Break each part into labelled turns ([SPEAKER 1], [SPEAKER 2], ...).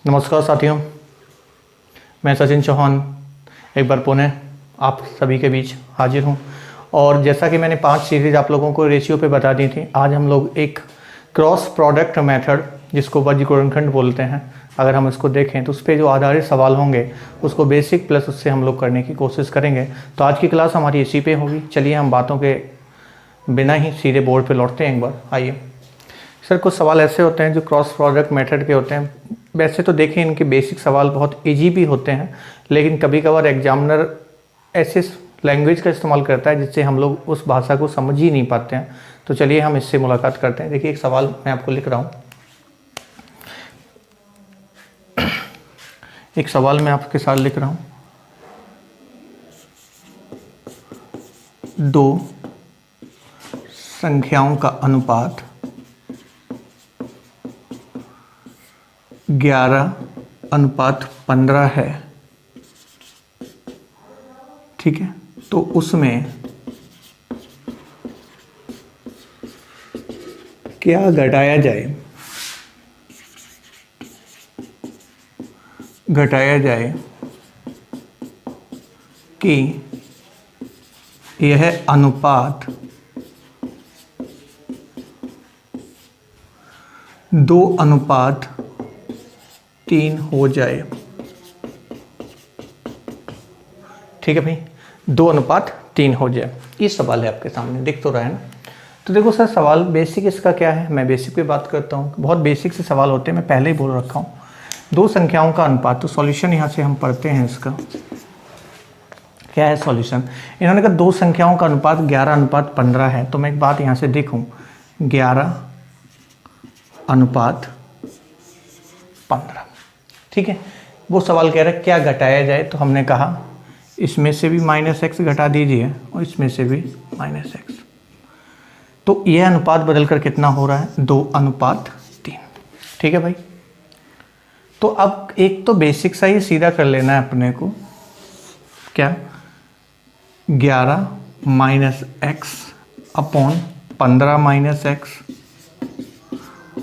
[SPEAKER 1] नमस्कार साथियों, मैं सचिन चौहान एक बार पुनः आप सभी के बीच हाजिर हूं। और जैसा कि मैंने 5 सीरीज आप लोगों को रेशियो पे बता दी थी, आज हम लोग एक क्रॉस प्रोडक्ट मेथड जिसको वर्गीकरणखंड बोलते हैं, अगर हम इसको देखें तो उस पर जो आधारित सवाल होंगे उसको बेसिक प्लस उससे हम लोग करने की कोशिश करेंगे। तो आज की क्लास हमारी इसी पे होगी। चलिए हम बातों के बिना ही सीधे बोर्ड पे लौटते हैं एक बार। आइए सर, कुछ सवाल ऐसे होते हैं जो क्रॉस प्रोडक्ट मेथड के होते हैं। वैसे तो देखें इनके बेसिक सवाल बहुत इजी भी होते हैं, लेकिन कभी कभार एग्जामिनर ऐसे लैंग्वेज का इस्तेमाल करता है जिससे हम लोग उस भाषा को समझ ही नहीं पाते हैं। तो चलिए हम इससे मुलाकात करते हैं। देखिए एक सवाल मैं आपको लिख रहा हूँ, एक सवाल मैं आपके साथ लिख रहा हूँ। 2 संख्याओं का अनुपात 11:15 है, ठीक है। तो उसमें क्या घटाया जाए कि यह अनुपात 2:3 हो जाए। ठीक है भाई, 2:3 हो जाए। ये सवाल है आपके सामने, दिख तो रहा है ना। तो देखो सर, सवाल बेसिक इसका क्या है, मैं बेसिक पे बात करता हूँ। बहुत बेसिक से सवाल होते हैं, मैं पहले ही बोल रखा हूँ। 2 संख्याओं का अनुपात, तो सॉल्यूशन यहाँ से हम पढ़ते हैं। इसका क्या है सॉल्यूशन? इन्होंने कहा 2 संख्याओं का अनुपात 11:15 है। तो मैं एक बात यहाँ से देखूँ, 11:15, ठीक है। वो सवाल कह रहा है क्या घटाया जाए, तो हमने कहा इसमें से भी -x घटा दीजिए और इसमें से भी -x। तो यह अनुपात बदलकर कितना हो रहा है? 2:3। ठीक है भाई। तो अब एक तो बेसिक सा ही सीधा कर लेना है अपने को, क्या 11 - x अपॉन 15 - x,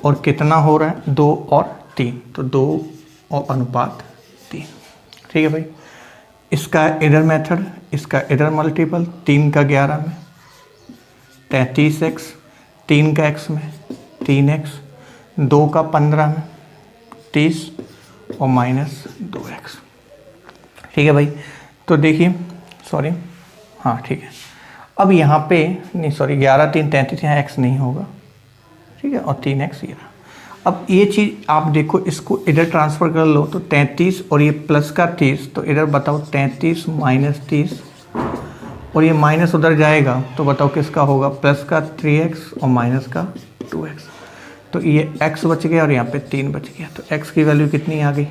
[SPEAKER 1] और कितना हो रहा है? 2 और 3, तो 2:3। ठीक है भाई। इसका इधर मेथड, इसका इधर मल्टीपल, 3 का 11 में 33x, 3 का x में 3x, 2 का 15 में 30 और -2x। ठीक है भाई। तो देखिए, सॉरी, हाँ ठीक है। अब यहाँ पे नहीं, सॉरी, 11 3 33, यहाँ x नहीं होगा, ठीक है, और 3x ये रहा। अब ये चीज़ आप देखो, इसको इधर ट्रांसफ़र कर लो तो 33 और ये प्लस का 30, तो इधर बताओ 33 - 30, और ये माइनस उधर जाएगा तो बताओ किसका होगा? प्लस का 3x और माइनस का 2x। तो ये x बच गया और यहाँ पे 3 बच गया। तो x की वैल्यू कितनी आ गई?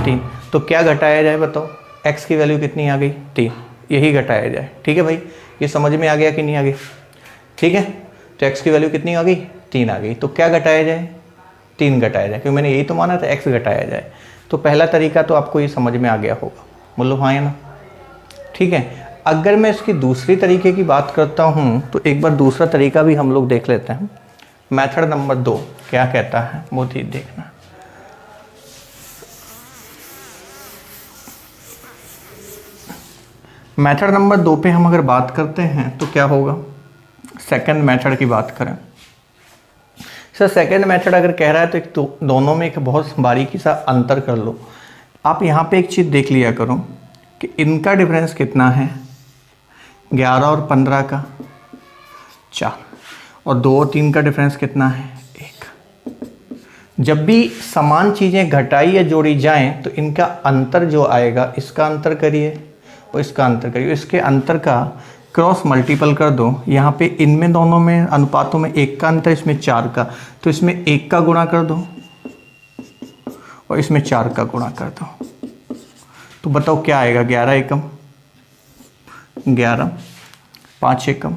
[SPEAKER 1] 3। तो क्या घटाया जाए बताओ? x की वैल्यू कितनी आ गई? 3। यही घटाया जाए। ठीक है भाई, ये समझ में आ गया कि नहीं आ गई? ठीक है। तो x की वैल्यू कितनी आ गई? 3 आ गई। तो क्या घटाया जाए? 3 घटाया जाए, क्योंकि मैंने यही तो माना था x घटाया जाए। तो पहला तरीका तो आपको ये समझ में आ गया होगा, बोलो हाँ या ना? ठीक है। अगर मैं इसकी दूसरी तरीके की बात करता हूँ तो एक बार दूसरा तरीका भी हम लोग देख लेते हैं। मेथड नंबर 2 क्या कहता है वो देखना। मेथड नंबर 2 पे हम अगर बात करते हैं तो क्या होगा? सेकंड मेथड की बात करें सर, सेकंड मेथड अगर कह रहा है तो एक तो दोनों में एक बहुत बारीकी सा अंतर कर लो। आप यहाँ पे एक चीज़ देख लिया करो कि इनका डिफरेंस कितना है? 11 और 15 का 4, और 2 और 3 का डिफरेंस कितना है? 1। जब भी समान चीज़ें घटाई या जोड़ी जाएं तो इनका अंतर जो आएगा, इसका अंतर करिए और इसका अंतर करिए, इसके अंतर का क्रॉस मल्टीपल कर दो। यहाँ पे इनमें दोनों में अनुपातों में 1 का अंतर, इसमें 4 का, तो इसमें 1 का गुणा कर दो और इसमें 4 का गुणा कर दो। तो बताओ क्या आएगा? 11 एकम 11, 5 एकम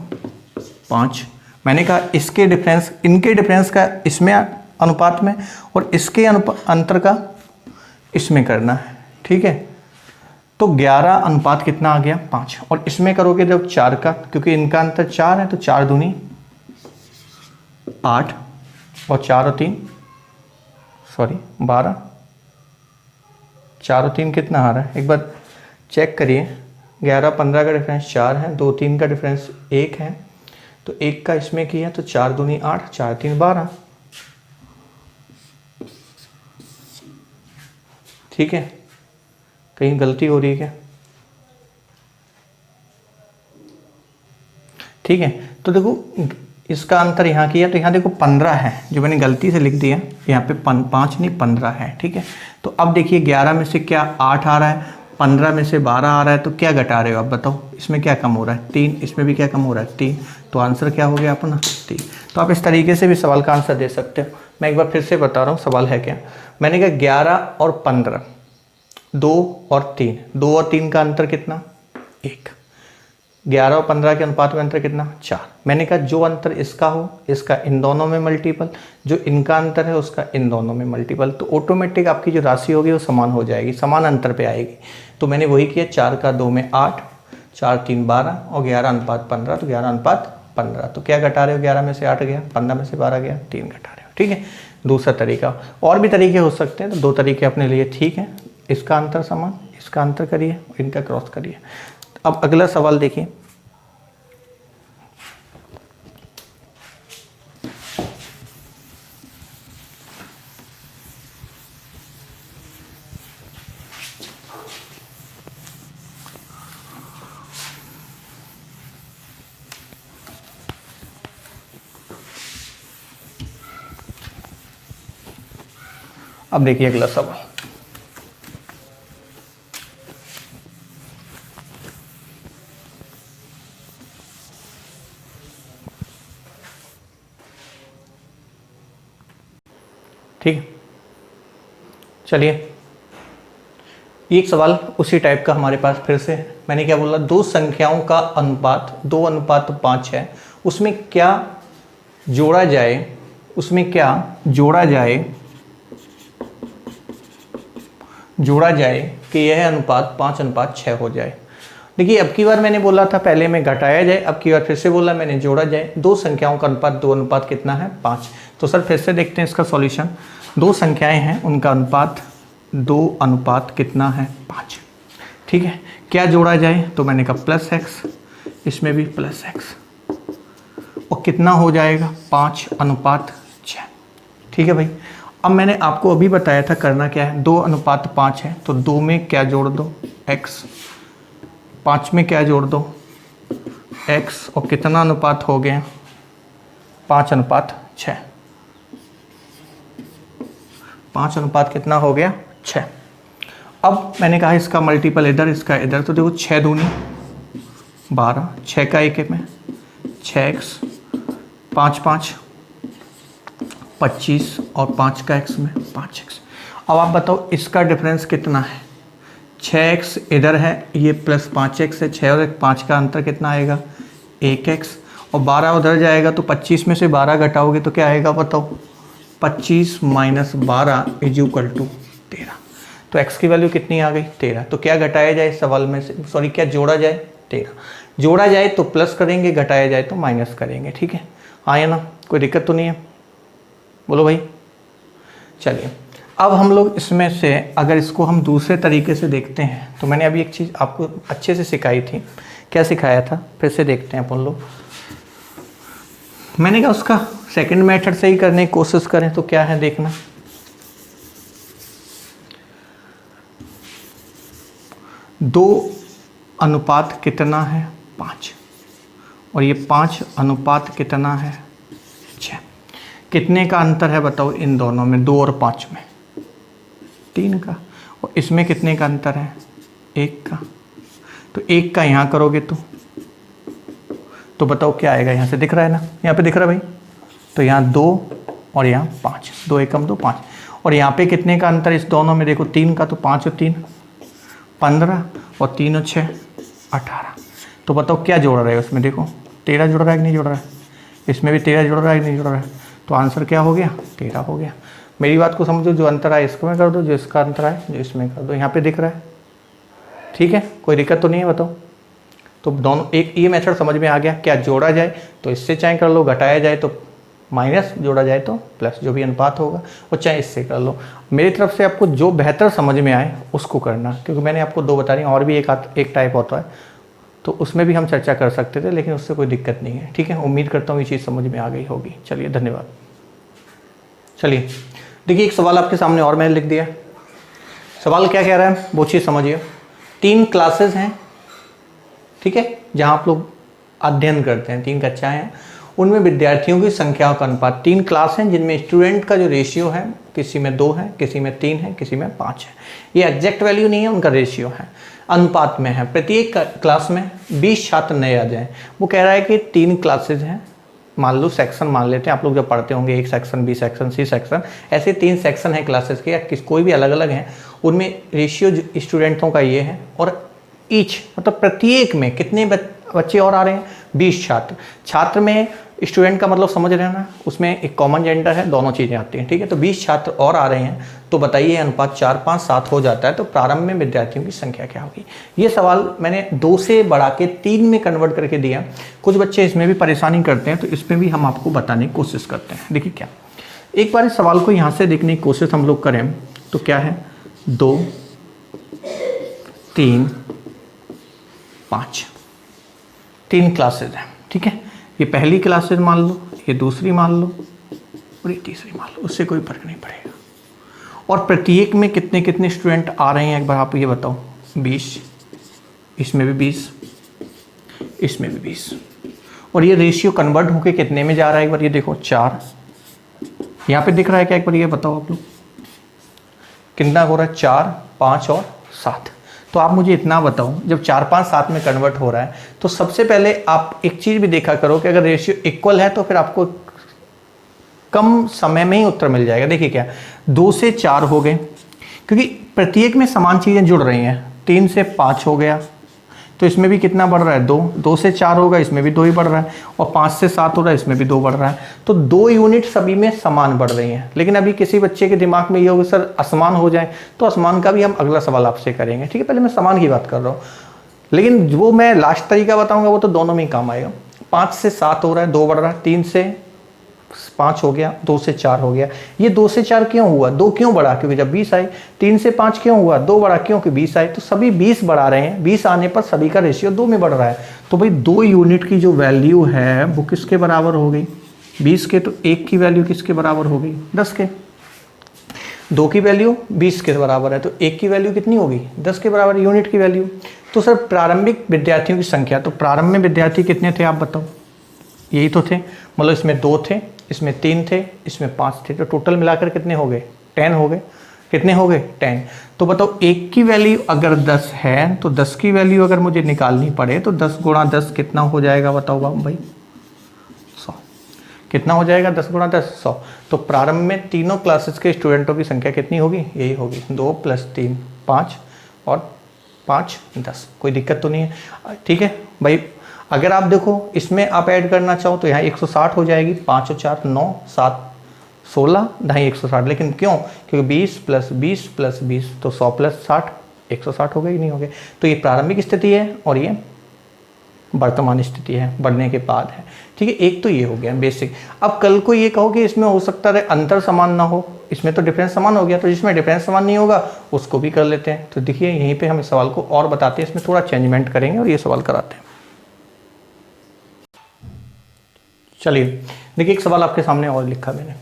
[SPEAKER 1] 5। मैंने कहा इसके डिफरेंस, इनके डिफरेंस का इसमें अनुपात में और इसके अंतर का इसमें करना है। ठीक है। तो 11 अनुपात कितना आ गया? 5, और इसमें करोगे जब 4 का, क्योंकि इनका अंतर 4 है, तो 4 दूनी 8 और 4 और 3 12 4 और 3 कितना आ रहा है, एक बार चेक करिए। 11 15 का डिफरेंस 4 है, 2 3 का डिफरेंस 1 है, तो 1 का इसमें किया तो 4 दूनी 8, 4 3 12। ठीक है, कहीं गलती हो रही है क्या? ठीक है, तो देखो इसका अंतर यहाँ किया तो यहाँ देखो 15 है, जो मैंने गलती से लिख दिया, यहाँ पे 5 नहीं 15 है। ठीक है, तो अब देखिए 11 में से क्या 8 आ रहा है, 15 में से 12 आ रहा है, तो क्या घटा रहे हो आप बताओ, इसमें क्या कम हो रहा है 3, इसमें भी क्या कम हो रहा है 3, तो आंसर क्या हो गया अपना 3। तो आप इस तरीके से भी सवाल का आंसर दे सकते हो। मैं एक बार फिर से बता रहा हूँ सवाल है क्या। मैंने कहा 11 और 15, 2 और 3, 2 और 3 का अंतर कितना 1, 11 और 15 के अनुपात में अंतर कितना 4। मैंने कहा जो अंतर इसका हो इसका इन दोनों में मल्टीपल, जो इनका अंतर है उसका इन दोनों में मल्टीपल, तो ऑटोमेटिक आपकी जो राशि होगी वो समान हो जाएगी, समान अंतर पे आएगी। तो मैंने वही किया, 4 का 2 में 8, 4 3 12 और 11 अनुपात 15, तो 11 अनुपात 15। तो क्या घटा रहे हो, 11 में से 8 गया, 15 में से 12 गया, 3 घटा रहे हो। ठीक है, दूसरा तरीका। और भी तरीके हो सकते हैं, तो 2 तरीके अपने लिए ठीक है। इसका अंतर समान, इसका अंतर करिए, इनका क्रॉस करिए। अब अगला सवाल देखिए, अब देखिए अगला सवाल। ठीक है, चलिए एक सवाल उसी टाइप का हमारे पास फिर से है। मैंने क्या बोला, दो संख्याओं का अनुपात 2:5 है, उसमें क्या जोड़ा जाए, उसमें क्या जोड़ा जाए कि यह अनुपात 5:6 हो जाए। देखिए अब की बार मैंने बोला था पहले में घटाया जाए, अब की बार फिर से बोला मैंने जोड़ा जाए। दो संख्याओं का अनुपात 2 कितना है 5। तो सर फिर से देखते हैं इसका सॉल्यूशन। दो संख्याएं हैं, उनका अनुपात 2 कितना है 5। ठीक है, क्या जोड़ा जाए, तो मैंने कहा +x, इसमें भी +x, और कितना हो जाएगा 5:6। ठीक है भाई, अब मैंने आपको अभी बताया था करना क्या है, 2:5 है, तो 2 में क्या जोड़ दो x, 5 में क्या जोड़ दो x, और कितना अनुपात हो गया 5:6। 5 अनुपात कितना हो गया 6। अब मैंने कहा इसका मल्टीपल इधर, इसका इधर, तो देखो 6 दूनी 12, 6 का 1 में 6x, 5 5 25 और 5 का x में 5x। अब आप बताओ इसका डिफरेंस कितना है, 6x इधर है, ये +5x है, 6 और 5 का अंतर कितना आएगा 1x, और 12 उधर जाएगा, तो 25 में से 12 घटाओगे तो क्या आएगा बताओ, 25 - 12 = 13। तो x की वैल्यू कितनी आ गई 13। तो क्या घटाया जाए इस सवाल में से, सॉरी क्या जोड़ा जाए 13। जोड़ा जाए तो प्लस करेंगे, घटाया जाए तो माइनस करेंगे। ठीक है, आया ना, कोई दिक्कत तो नहीं है, बोलो भाई। चलिए अब हम लोग इसमें से अगर इसको हम दूसरे तरीके से देखते हैं, तो मैंने अभी एक चीज़ आपको अच्छे से सिखाई थी। क्या सिखाया था फिर से देखते हैं अपन लोग। मैंने कहा उसका सेकंड मेथड से ही करने की कोशिश करें, तो क्या है देखना। 2 कितना है 5, और ये 5 कितना है 6। कितने का अंतर है बताओ इन दोनों में, 2 और 5 में 3 का, और इसमें कितने का अंतर है 1 का। तो 1 का यहाँ करोगे तो बताओ क्या आएगा, यहाँ से दिख रहा है ना, यहाँ पे दिख रहा है भाई, तो यहाँ 2 और यहाँ 5, 2 एकम 2 5, और यहाँ पे कितने का अंतर इस दोनों में देखो 3 का, तो 5 और 3 15, और 3 और 6 18। तो बताओ क्या जोड़ रहा है उसमें, देखो 13 जुड़ रहा है कि नहीं जुड़ रहा है, इसमें भी 13 जुड़ रहा है कि नहीं जुड़ रहा है, तो आंसर क्या हो गया 13 हो गया। मेरी बात को समझो, जो अंतर आए इसको में कर दो, जो इसका अंतर आए जो इसमें कर दो, यहाँ पे दिख रहा है। ठीक है, कोई दिक्कत तो नहीं है बताओ। तो दोनों एक ये मेथड समझ में आ गया, क्या जोड़ा जाए तो इससे चाहे कर लो, घटाया जाए तो माइनस जोड़ा जाए तो प्लस, जो भी अनुपात होगा वो चाहे इससे कर लो। मेरी तरफ से आपको जो बेहतर समझ में आए उसको करना, क्योंकि मैंने आपको 2 बता रही और भी एक टाइप होता है तो उसमें भी हम चर्चा कर सकते थे, लेकिन उससे कोई दिक्कत नहीं है। ठीक है, उम्मीद करता हूँ ये चीज़ समझ में आ गई होगी। चलिए धन्यवाद। चलिए देखिए, एक सवाल आपके सामने और मैंने लिख दिया। सवाल क्या कह रहा है वो चीज़ समझिए। 3 क्लासेस हैं, ठीक है, जहाँ आप लोग अध्ययन करते हैं, 3 कक्षाएं हैं, उनमें विद्यार्थियों की संख्या का अनुपात। 3 क्लास हैं जिनमें स्टूडेंट का जो रेशियो है, किसी में 2 है, किसी में 3 है, किसी में 5 है। ये एग्जैक्ट वैल्यू नहीं है, उनका रेशियो है, अनुपात में है। प्रत्येक क्लास में 20 छात्र नए आ जाएं। वो कह रहा है कि 3 क्लासेज हैं, मान लो सेक्शन मान लेते हैं, आप लोग जब पढ़ते होंगे, एक section, B section, C section, ऐसे 3 सेक्शन हैं क्लासेस के, या कोई भी अलग अलग हैं, उनमें रेशियो स्टूडेंटों का ये है। और ईच मतलब प्रत्येक में कितने बच्चे और आ रहे हैं? 20 छात्र। छात्र में स्टूडेंट का मतलब समझ रहे हैं ना, उसमें एक कॉमन जेंडर है, दोनों चीज़ें आती हैं। ठीक है, तो 20 छात्र और आ रहे हैं, तो बताइए अनुपात 4, 5, 7 हो जाता है, तो प्रारंभ में विद्यार्थियों की संख्या क्या होगी? ये सवाल मैंने 2 से बढ़ा के 3 में कन्वर्ट करके दिया। कुछ बच्चे इसमें भी परेशानी करते हैं, तो इसमें भी हम आपको बताने की कोशिश करते हैं। देखिए क्या, एक बार इस सवाल को यहाँ से देखने की कोशिश हम लोग करें तो क्या है, 2, 3, 5, 3 क्लासेज हैं। ठीक है, ये पहली क्लासेज मान लो, ये दूसरी मान लो और ये तीसरी मान लो, उससे कोई फर्क नहीं पड़ेगा। और प्रत्येक में कितने कितने स्टूडेंट आ रहे हैं एक बार आप ये बताओ? 20, इसमें भी 20, इसमें भी 20। और ये रेशियो कन्वर्ट होके कितने में जा रहा है एक बार ये देखो, 4। यहाँ पे दिख रहा है क्या, एक बार ये बताओ आप लोग, कितना हो रहा है? 4, 5 और 7। तो आप मुझे इतना बताओ, जब 4, 5, 7 में कन्वर्ट हो रहा है, तो सबसे पहले आप एक चीज़ भी देखा करो कि अगर रेशियो इक्वल है तो फिर आपको कम समय में ही उत्तर मिल जाएगा। देखिए क्या, 2 से 4 हो गए, क्योंकि प्रत्येक में समान चीज़ें जुड़ रही हैं। 3 से 5 हो गया, तो इसमें भी कितना बढ़ रहा है? 2। 2 से 4 होगा, इसमें भी 2 ही बढ़ रहा है। और 5 से 7 हो रहा है, इसमें भी 2 बढ़ रहा है। तो 2 यूनिट सभी में समान बढ़ रही हैं। लेकिन अभी किसी बच्चे के दिमाग में ये होगा सर असमान हो जाए, तो असमान का भी हम अगला सवाल आपसे करेंगे। ठीक है, पहले मैं समान की बात कर रहा हूँ, लेकिन जो मैं लास्ट तरीका बताऊँगा वो तो दोनों में ही काम आएगा। 5 से 7 हो रहा है, 2 बढ़ रहा है। 3 से 5 हो गया, 2 से 4 हो गया। ये 2 से 4 क्यों हुआ? 2 क्यों बढ़ा? क्योंकि जब 20 आई। 3 से 5 क्यों हुआ? 2 बढ़ा, क्योंकि 20 आए। तो सभी 20 बढ़ा रहे हैं, 20 आने पर सभी का रेशियो 2 में बढ़ रहा है। तो भाई 2 यूनिट की जो वैल्यू है वो किसके बराबर हो गई? 20 के। तो 1 की वैल्यू किसके बराबर हो गई? 10 के। 2 की वैल्यू 20 के बराबर है, तो 1 की वैल्यू कितनी होगी? 10 के बराबर यूनिट की वैल्यू। तो सर प्रारंभिक विद्यार्थियों की संख्या, तो प्रारंभ में विद्यार्थी कितने थे आप बताओ? यही तो थे, मतलब इसमें 2 थे, इसमें 3 थे, इसमें 5 थे, तो टोटल मिलाकर कितने हो गए? 10 हो गए। कितने हो गए? 10। तो बताओ 1 की वैल्यू अगर 10 है तो 10 की वैल्यू अगर मुझे निकालनी पड़े तो 10 गुणा 10 कितना हो जाएगा बताओ भाई? 100। कितना हो जाएगा? 10 गुणा 10 100। तो प्रारंभ में तीनों क्लासेस के स्टूडेंटों की संख्या कितनी होगी? यही होगी, 2 + 3 5 और 5 10। कोई दिक्कत तो नहीं है? ठीक है भाई, अगर आप देखो इसमें आप ऐड करना चाहो तो यहाँ 160 हो जाएगी। 5 और 4 9, 7 16, ढाई 160। लेकिन क्यों? क्योंकि 20 + 20 + 20, तो 100 + 60 160 हो गई, नहीं हो गए? तो ये प्रारंभिक स्थिति है और ये वर्तमान स्थिति है, बढ़ने के बाद है। ठीक है, एक तो ये हो गया बेसिक। अब कल को ये कहो कि इसमें हो सकता है अंतर समान ना हो, इसमें तो डिफरेंस समान हो गया, तो जिसमें डिफरेंस समान नहीं होगा उसको भी कर लेते हैं। तो देखिए यहीं पे हम इस सवाल को और बताते हैं, इसमें थोड़ा चेंजमेंट करेंगे और ये सवाल कराते हैं। चलिए देखिए, एक सवाल आपके सामने और लिखा मैंने।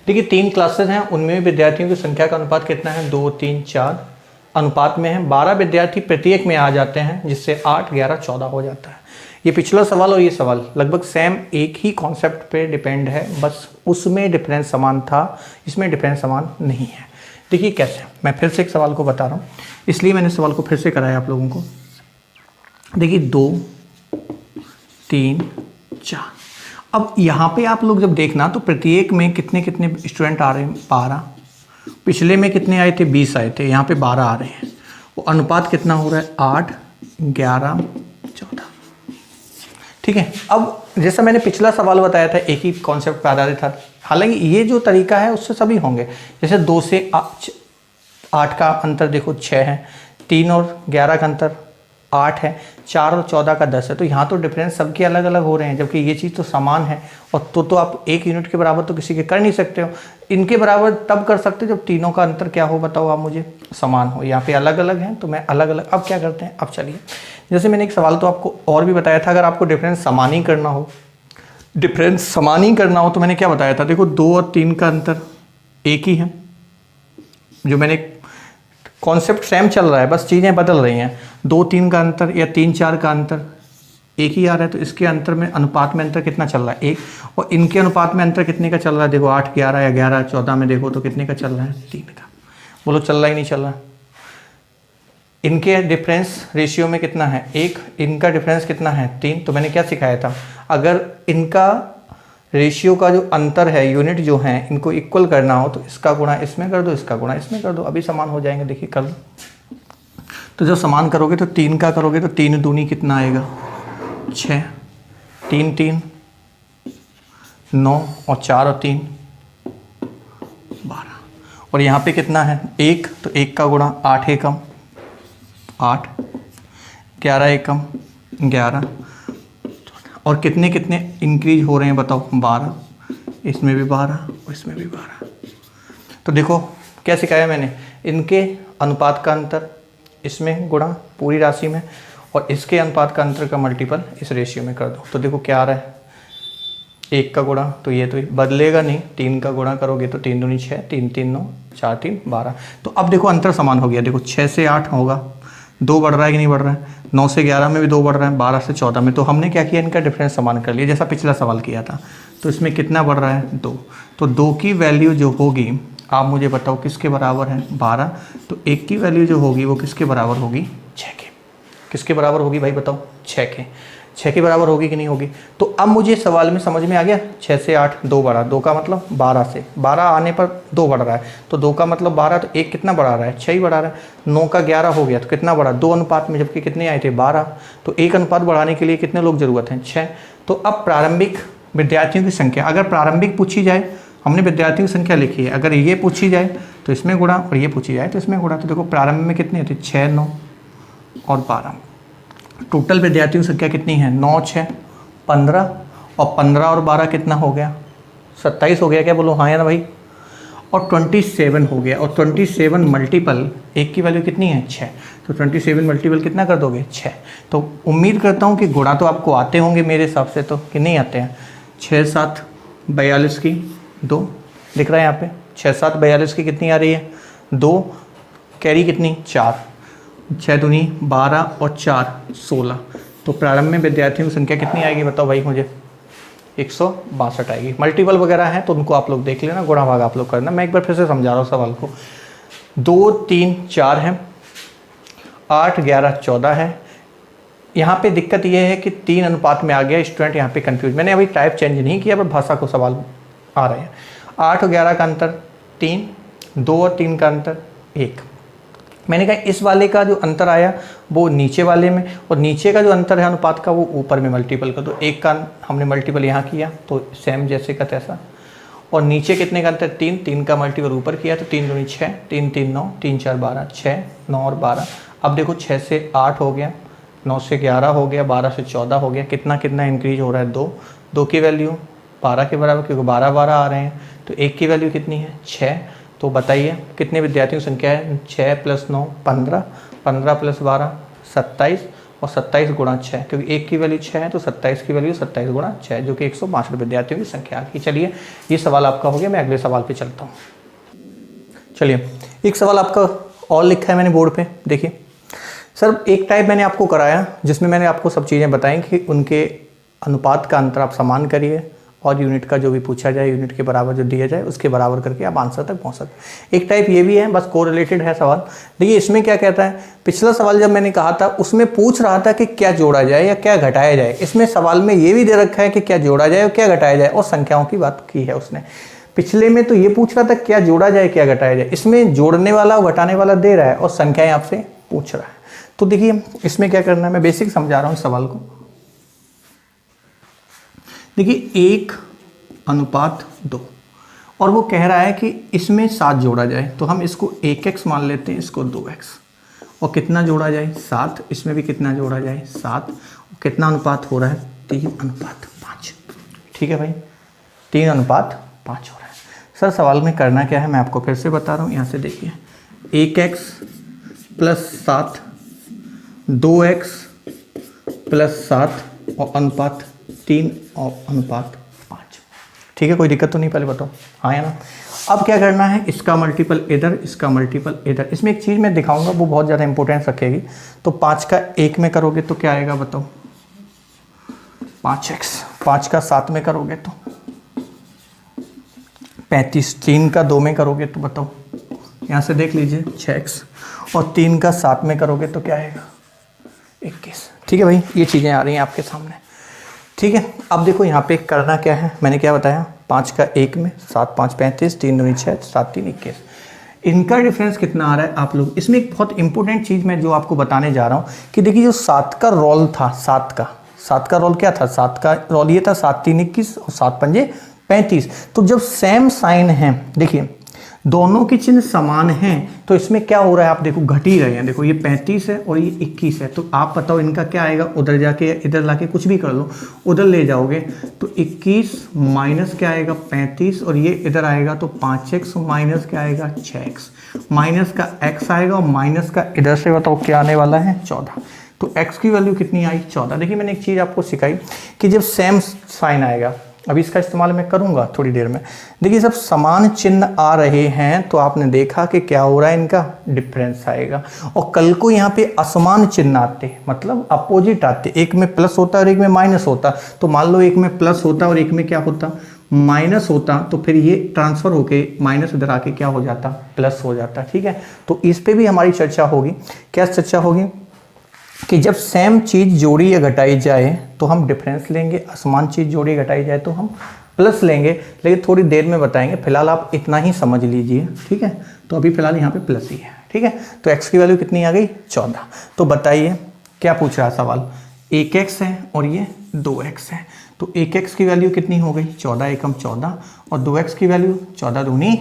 [SPEAKER 1] देखिए 3 क्लासेस हैं, उनमें विद्यार्थियों की संख्या का अनुपात कितना है? 2 3 4 अनुपात में है। 12 विद्यार्थी प्रत्येक में आ जाते हैं, जिससे 8 11 14 हो जाता है। ये पिछला सवाल और ये सवाल लगभग सेम एक ही कॉन्सेप्ट पे डिपेंड है, बस उसमें डिफरेंस समान था, इसमें डिफरेंस समान नहीं है। देखिए कैसे, मैं फिर से एक सवाल को बता रहा हूँ, इसलिए मैंने सवाल को फिर से कराया आप लोगों को। देखिए 2 3 4। अब यहाँ पे आप लोग जब देखना तो प्रत्येक में कितने कितने स्टूडेंट आ रहे हैं? 12। पिछले में कितने आए थे? 20 आए थे, यहाँ पे 12 आ रहे हैं। वो अनुपात कितना हो रहा है? 8 11 14। ठीक है, अब जैसा मैंने पिछला सवाल बताया था एक ही कॉन्सेप्ट पे आधारित था, हालांकि ये जो तरीका है उससे सभी होंगे। जैसे 2 से 8 का अंतर देखो 6 है, 3 और 11 का अंतर 8 है, 4 और 14 का 10 है, तो यहाँ तो डिफरेंस सबके अलग अलग हो रहे हैं, जबकि ये चीज़ तो समान है। और तो आप 1 यूनिट के बराबर तो किसी के कर नहीं सकते हो। इनके बराबर तब कर सकते हो जब तीनों का अंतर क्या हो, बताओ आप मुझे, समान हो। यहाँ पे अलग अलग हैं तो मैं अलग अलग। अब क्या करते हैं, अब चलिए, जैसे मैंने एक सवाल तो आपको और भी बताया था, अगर आपको डिफरेंस समान ही करना हो, डिफरेंस समान ही करना हो तो मैंने क्या बताया था, देखो 2 और 3 का अंतर एक ही है। जो मैंने कॉन्सेप्ट सेम चल रहा है, बस चीज़ें बदल रही हैं। 2 3 का अंतर या 3 4 का अंतर एक ही आ रहा है, तो इसके अंतर में अनुपात में अंतर कितना चल रहा है, 1। और इनके अनुपात में अंतर कितने का चल रहा है, देखो 8 11 या 11 14 में देखो तो कितने का चल रहा है, 3 का। बोलो चल रहा ही नहीं चल रहा। इनके डिफरेंस रेशियो में कितना है, 1। इनका डिफरेंस कितना है, 3। तो मैंने क्या सिखाया था, अगर इनका रेशियो का जो अंतर है, यूनिट जो है, इनको इक्वल करना हो तो इसका गुणा इसमें कर दो, इसका गुणा इसमें कर दो, अभी समान हो जाएंगे। देखिए कर दो, तो जब समान करोगे तो 3 का करोगे तो 3 दूनी कितना आएगा, 6, 3 3 9 और 4 और 3 12। और यहाँ पे कितना है, 1, तो 1 का गुणा 8 एकम 8, 11 एकम 11, और कितने कितने इंक्रीज हो रहे हैं बताओ, 12, इसमें भी 12 और इसमें भी 12। तो देखो क्या सिखाया मैंने, इनके अनुपात का अंतर इसमें गुणा पूरी राशि में, और इसके अनुपात का अंतर का मल्टीपल इस रेशियो में कर दो। तो देखो क्या आ रहा है, 1 का गुणा, तो ये तो बदलेगा नहीं, 3 का गुणा करोगे तो 3 दूनी 6, 3 3 9, 4 3 12। तो अब देखो अंतर समान हो गया, देखो 6 से 8 होगा, 2 बढ़ रहा है कि नहीं बढ़ रहा है, 9 से 11 में भी 2 बढ़ रहा है, 12 से 14 में। तो हमने क्या किया, इनका डिफरेंस समान कर लिया, जैसा पिछला सवाल किया था। तो इसमें कितना बढ़ रहा है, 2। तो 2 की वैल्यू जो होगी, आप मुझे बताओ किसके बराबर है, 12। तो 1 की वैल्यू जो होगी वो किसके बराबर होगी, 6 के। किसके बराबर होगी भाई बताओ, 6 के। 6 के बराबर होगी कि नहीं होगी। तो अब मुझे सवाल में समझ में आ गया, 6 से 8 2 बढ़ा, 2 का मतलब 12 से 12 आने पर 2 बढ़ रहा है, तो 2 का मतलब 12, तो 1 कितना बढ़ा रहा है, 6 ही बढ़ा रहा है। 9 का 11 हो गया तो कितना बढ़ा, 2 अनुपात में, जबकि कितने आए थे, 12। तो 1 अनुपात बढ़ाने के लिए कितने लोग जरूरत हैं, 6। तो अब प्रारंभिक विद्यार्थियों की संख्या, अगर प्रारंभिक पूछी जाए, हमने विद्यार्थियों की संख्या लिखी है, अगर ये पूछी जाए तो इसमें गुणा, और ये पूछी जाए तो इसमें गुणा। तो देखो प्रारंभ में कितने थे, 6 9 और 12। टोटल विद्यार्थियों की संख्या कितनी है, 9 6 15, और 15 और 12 कितना हो गया, 27 हो गया, क्या बोलो हाँ या ना भाई। और 27 हो गया, और 27 मल्टीपल 1 की वैल्यू कितनी है, 6। तो 27 मल्टीपल कितना कर दोगे, 6। तो उम्मीद करता हूँ कि गुणा तो आपको आते होंगे मेरे हिसाब से, तो कि नहीं आते हैं। 6 7 42 की 2 दिख रहा है यहाँ पे, 6 7 42 की कितनी आ रही है, 2, कैरी कितनी 4, 6 दूनी 12 और 4 16। तो प्रारंभ में विद्यार्थियों की संख्या कितनी आएगी बताओ भाई मुझे, 162 आएगी। मल्टीपल वगैरह हैं तो उनको आप लोग देख लेना, गुणा भाग आप लोग करना। मैं एक बार फिर से समझा रहा हूँ सवाल को। 2 3 4 है, 8 11 14 है। यहाँ पे दिक्कत ये है कि 3 अनुपात में आ गया, स्टूडेंट यहाँ पे कंफ्यूज। मैंने अभी टाइप चेंज नहीं किया, पर भाषा को सवाल आ रहे हैं। 8 और 11 का अंतर 3, 2 और 3 का अंतर 1। मैंने कहा इस वाले का जो अंतर आया वो नीचे वाले में, और नीचे का जो अंतर है अनुपात का वो ऊपर में मल्टीपल कर दो। 1 का हमने मल्टीपल यहाँ किया तो सेम जैसे का तैसा, और नीचे कितने का अंतर 3, 3 का मल्टीपल ऊपर किया तो 3 दूनी 6, 3 3 9, 3 4 12, 6 9 और 12। अब देखो 6 से 8 हो गया, 9 से 11 हो गया, 12 से 14 हो गया। कितना कितना इंक्रीज हो रहा है, 2। 2 की वैल्यू 12 के बराबर, क्योंकि 12 12 आ रहे हैं। तो 1 की वैल्यू कितनी है, 6। तो बताइए कितने विद्यार्थियों की संख्या है, 6 + 9 15, 15 + 12 27, और 27 गुणा 6, क्योंकि 1 की वैल्यू 6 है तो 27 की वैल्यू 27 गुणा 6, जो कि 162 विद्यार्थियों की संख्या की। चलिए ये सवाल आपका हो गया, मैं अगले सवाल पे चलता हूँ। चलिए एक सवाल आपका और लिखा है मैंने बोर्ड पे, देखिए सर। एक टाइप मैंने आपको कराया जिसमें मैंने आपको सब चीज़ें बताई कि उनके अनुपात का अंतर आप समान करिए, और यूनिट का जो भी पूछा जाए, यूनिट के बराबर जो दिया जाए उसके बराबर करके आप आंसर तक पहुंच सकते। एक टाइप ये भी है, बस कोरिलेटेड है सवाल। देखिए इसमें क्या कहता है, पिछला सवाल जब मैंने कहा था उसमें पूछ रहा था कि क्या जोड़ा जाए या क्या घटाया जाए। इसमें सवाल में ये भी दे रखा है कि क्या जोड़ा जाए और क्या घटाया जाए, और संख्याओं की बात की है उसने। पिछले में तो ये पूछ रहा था क्या जोड़ा जाए क्या घटाया जाए, इसमें जोड़ने वाला और घटाने वाला दे रहा है और संख्याएं आपसे पूछ रहा है। तो देखिए इसमें क्या करना है, मैं बेसिक समझा रहा हूँ सवाल को। देखिए 1:2, और वो कह रहा है कि इसमें 7 जोड़ा जाए, तो हम इसको 1x मान लेते हैं, इसको 2x, और कितना जोड़ा जाए 7, इसमें भी कितना जोड़ा जाए 7, कितना अनुपात हो रहा है 3:5। ठीक है भाई, 3:5 हो रहा है। सर सवाल में करना क्या है मैं आपको फिर से बता रहा हूँ, यहाँ से देखिए 1x + 7, 2x + 7 और अनुपात 3 और अनुपात 5। ठीक है, कोई दिक्कत तो नहीं, पहले बताओ हाँ या ना। अब क्या करना है, इसका मल्टीपल इधर, इसका मल्टीपल इधर। इसमें एक चीज़ मैं दिखाऊंगा वो बहुत ज़्यादा इंपॉर्टेंस रखेगी। तो 5 का 1 में करोगे तो क्या आएगा बताओ 5x, 5 का 7 में करोगे तो 35, 3 का 2 में करोगे तो बताओ, यहाँ से देख लीजिए 6x, और 3 का 7 में करोगे तो क्या आएगा 21। ठीक है भाई, ये चीज़ें आ रही हैं आपके सामने। ठीक है, अब देखो यहाँ पे करना क्या है, मैंने क्या बताया 5 का 1 में, 7 5 35, 3 2 6, 7 3 21। इनका डिफरेंस कितना आ रहा है आप लोग, इसमें एक बहुत इंपॉर्टेंट चीज़ मैं जो आपको बताने जा रहा हूँ कि देखिए जो 7 का रोल था, 7 का रोल क्या था, 7 का रोल ये था 7 3 21 और 7 5 35। तो जब सेम साइन है, देखिए दोनों के चिन्ह समान हैं तो इसमें क्या हो रहा है आप देखो घट ही रहे हैं। देखो ये 35 है और ये 21 है, तो आप बताओ इनका क्या आएगा, उधर जाके इधर लाके कुछ भी कर लो, उधर ले जाओगे तो 21 माइनस क्या आएगा 35, और ये इधर आएगा तो 5x माइनस क्या आएगा 6x, माइनस का x आएगा और माइनस का इधर से बताओ क्या आने वाला है 14। तो x की वैल्यू कितनी आई 14। देखिए मैंने एक चीज़ आपको सिखाई कि जब सेम साइन आएगा, अभी इसका इस्तेमाल मैं करूंगा थोड़ी देर में। देखिए जब समान चिन्ह आ रहे हैं तो आपने देखा कि क्या हो रहा है, इनका डिफरेंस आएगा। और कल को यहाँ पे असमान चिन्ह आते, मतलब अपोजिट आते, एक में प्लस होता और एक में माइनस होता, तो मान लो एक में प्लस होता और एक में क्या होता माइनस होता, तो फिर ये ट्रांसफर होके माइनस इधर आके क्या हो जाता प्लस हो जाता। ठीक है, तो इस पे भी हमारी चर्चा होगी। क्या चर्चा होगी कि जब सेम चीज़ जोड़ी या घटाई जाए तो हम डिफरेंस लेंगे, असमान चीज़ जोड़ी घटाई जाए तो हम प्लस लेंगे, लेकिन थोड़ी देर में बताएंगे। फिलहाल आप इतना ही समझ लीजिए। ठीक है, तो अभी फिलहाल यहाँ पे प्लस ही है। ठीक है, तो x की वैल्यू कितनी आ गई 14। तो बताइए क्या पूछ रहा है सवाल, 1x है और ये 2x है, तो 1x की वैल्यू कितनी हो गई 14 एकम 14, और 2x की वैल्यू 14 दूनी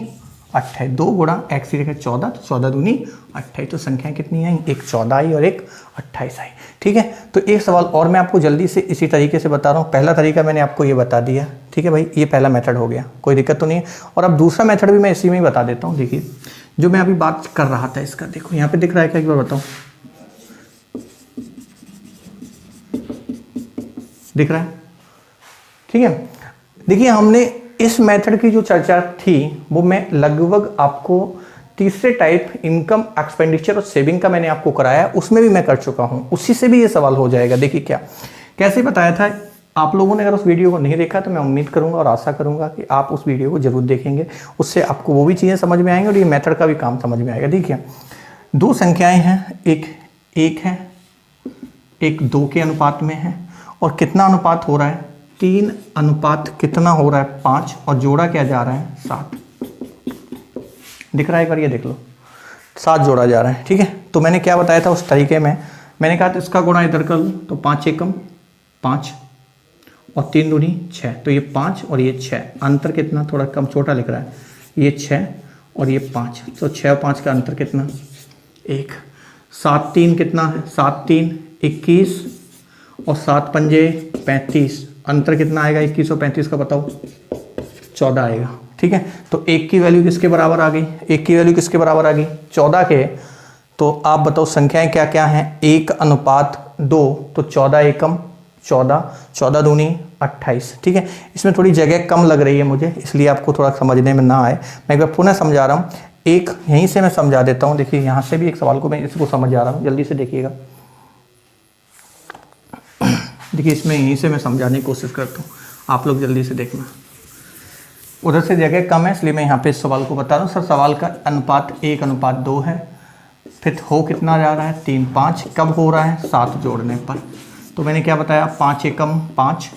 [SPEAKER 1] 28, 2 गुणा x की जगह 14, तो 14 दूनी 28। तो संख्याएं कितनी आई, एक 14 आई और एक 28 आई। ठीक है, तो एक सवाल और मैं आपको जल्दी से इसी तरीके से बता रहा हूँ। पहला तरीका मैंने आपको ये बता दिया। ठीक है भाई, ये पहला मेथड हो गया, कोई दिक्कत तो नहीं है। और अब दूसरा मेथड भी मैं इसी में ही बता देता हूँ। देखिए जो मैं अभी बात कर रहा था इसका, देखो यहाँ पे दिख रहा है क्या, एक बार बताओ, दिख रहा है? ठीक है, देखिए हमने इस मेथड की जो चर्चा थी वो मैं लगभग आपको तीसरे टाइप इनकम एक्सपेंडिचर और सेविंग का मैंने आपको कराया, उसमें भी मैं कर चुका हूं, उसी से भी ये सवाल हो जाएगा। देखिए क्या कैसे बताया था आप लोगों ने, अगर उस वीडियो को नहीं देखा तो मैं उम्मीद करूंगा और आशा करूंगा कि आप उस वीडियो को जरूर देखेंगे, उससे आपको वो भी चीज़ें समझ में आएंगी और ये मेथड का भी काम समझ में आएगा। देखिए दो संख्याएँ हैं, एक है, एक 2 के अनुपात में है, और कितना अनुपात हो रहा है 3 अनुपात कितना हो रहा है 5, और जोड़ा क्या जा रहा है 7। दिख रहा है एक बार, ये देख लो 7 जोड़ा जा रहा है। ठीक है, तो मैंने क्या बताया था उस तरीके में, मैंने कहा था इसका गुणा इधर कर लो, तो 5 एकम 5 और 3 दूनी 6, तो ये 5 और ये 6, अंतर कितना थोड़ा कम छोटा लिख रहा है, ये 6 और ये 5, तो 6 और 5 का अंतर कितना 1। 7 3 कितना है, 7 3 21 और 7 पंजे 35, अंतर कितना आएगा 21 और 35 का बताओ 14 आएगा। ठीक है, तो 1 की वैल्यू किसके बराबर आ गई, 1 की वैल्यू किसके बराबर आ गई 14 के। तो आप बताओ संख्याएं क्या क्या हैं, 1 अनुपात 2, तो 14 एकम 14, 14 दूनी 28। ठीक है, इसमें थोड़ी जगह कम लग रही है मुझे, इसलिए आपको थोड़ा समझने में ना आए, मैं एक बार पुनः समझा रहा हूँ। एक यहीं से मैं समझा देता हूँ। देखिए यहाँ से भी एक सवाल को मैं इसको समझ जा रहा हूँ, जल्दी से देखिएगा। देखिए इसमें यहीं से मैं समझाने की कोशिश करता हूँ, आप लोग जल्दी से देखना। उधर से जगह कम है इसलिए मैं यहाँ पे इस सवाल को बता रहा हूँ। सर सवाल का अनुपात 1 अनुपात 2 है, फिर हो कितना जा रहा है 3 5, कब हो रहा है 7 जोड़ने पर। तो मैंने क्या बताया 5 एकम 5,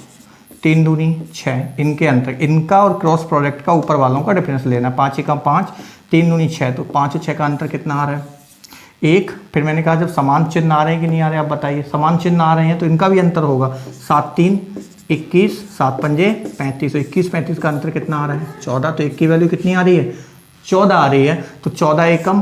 [SPEAKER 1] 3 दूनी 6, इनके अंतर, इनका और क्रॉस प्रोडक्ट का ऊपर वालों का डिफरेंस लेना। 5 एकम 5, 3 दूनी 6, तो 5 और 6 का अंतर कितना आ रहा है 1। फिर मैंने कहा जब समान चिन्ह आ रहे हैं कि नहीं आ रहे, आप बताइए। समान चिन्ह आ रहे हैं तो इनका भी अंतर होगा, 7 3 21, 7 पंजे 35, तो 21 35 का अंतर कितना आ रहा है 14। तो 1 की वैल्यू कितनी आ रही है 14 आ रही है, तो 14 एकम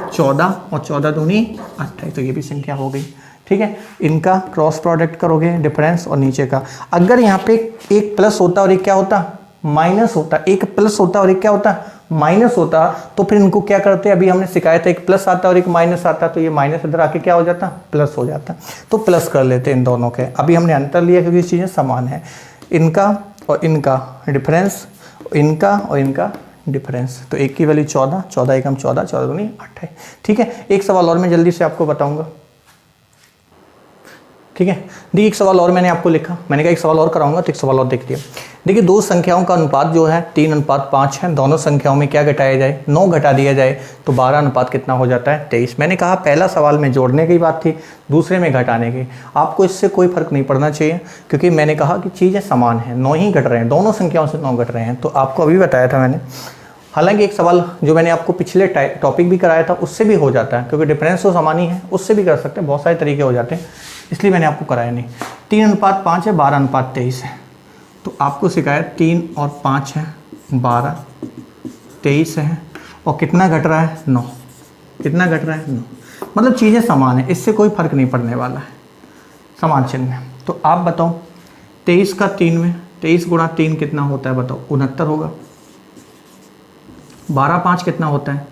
[SPEAKER 1] 14 और 14 दूनी 28, तो ये भी संख्या हो गई। ठीक है, इनका क्रॉस प्रोडक्ट करोगे डिफरेंस और नीचे का। अगर यहाँ पे एक प्लस होता और एक क्या होता, माइनस होता, एक प्लस होता और एक क्या होता, माइनस होता, तो फिर इनको क्या करते, अभी हमने सिखाया था एक प्लस आता और एक माइनस आता, तो ये माइनस इधर आके क्या हो जाता, प्लस हो जाता। तो प्लस कर लेते इन दोनों के। अभी हमने अंतर लिया क्योंकि चीज़ें समान है, इनका और इनका डिफरेंस, इनका और इनका डिफरेंस। तो एक की वैल्यू 14, 14 एकम 14, 14 दूनी 28। ठीक है, एक सवाल और मैं जल्दी से आपको बताऊंगा। ठीक है, देखिए एक सवाल और मैंने आपको लिखा, मैंने कहा एक सवाल और कराऊंगा, तो एक सवाल और देखिए। देखिए दो संख्याओं का अनुपात जो है 3:5 है, दोनों संख्याओं में क्या घटाया जाए, 9 घटा दिया जाए, तो 12 अनुपात कितना हो जाता है, 23। मैंने कहा पहला सवाल में जोड़ने की बात थी, दूसरे में घटाने की। आपको इससे कोई फर्क नहीं पड़ना चाहिए, क्योंकि मैंने कहा कि चीज़ें समान हैं, 9 ही घट रहे हैं, दोनों संख्याओं से 9 घट रहे हैं। तो आपको अभी बताया था मैंने, हालांकि एक सवाल जो मैंने आपको पिछले टॉपिक भी कराया था उससे भी हो जाता है, क्योंकि डिफरेंस तो समान ही है, उससे भी कर सकते हैं, बहुत सारे तरीके हो जाते हैं, इसलिए मैंने आपको कराया नहीं। 3:5 है, 12:23 है, तो आपको सिखाया 3 और 5 है, 12, 23 है, और कितना घट रहा है, 9। कितना घट रहा है, 9। मतलब चीज़ें समान है, इससे कोई फर्क नहीं पड़ने वाला है, समान चिन्ह है। तो आप बताओ 23 का 3 में, 23 गुणा 3 कितना होता है बताओ, 69 होगा। 12×5 कितना होता है,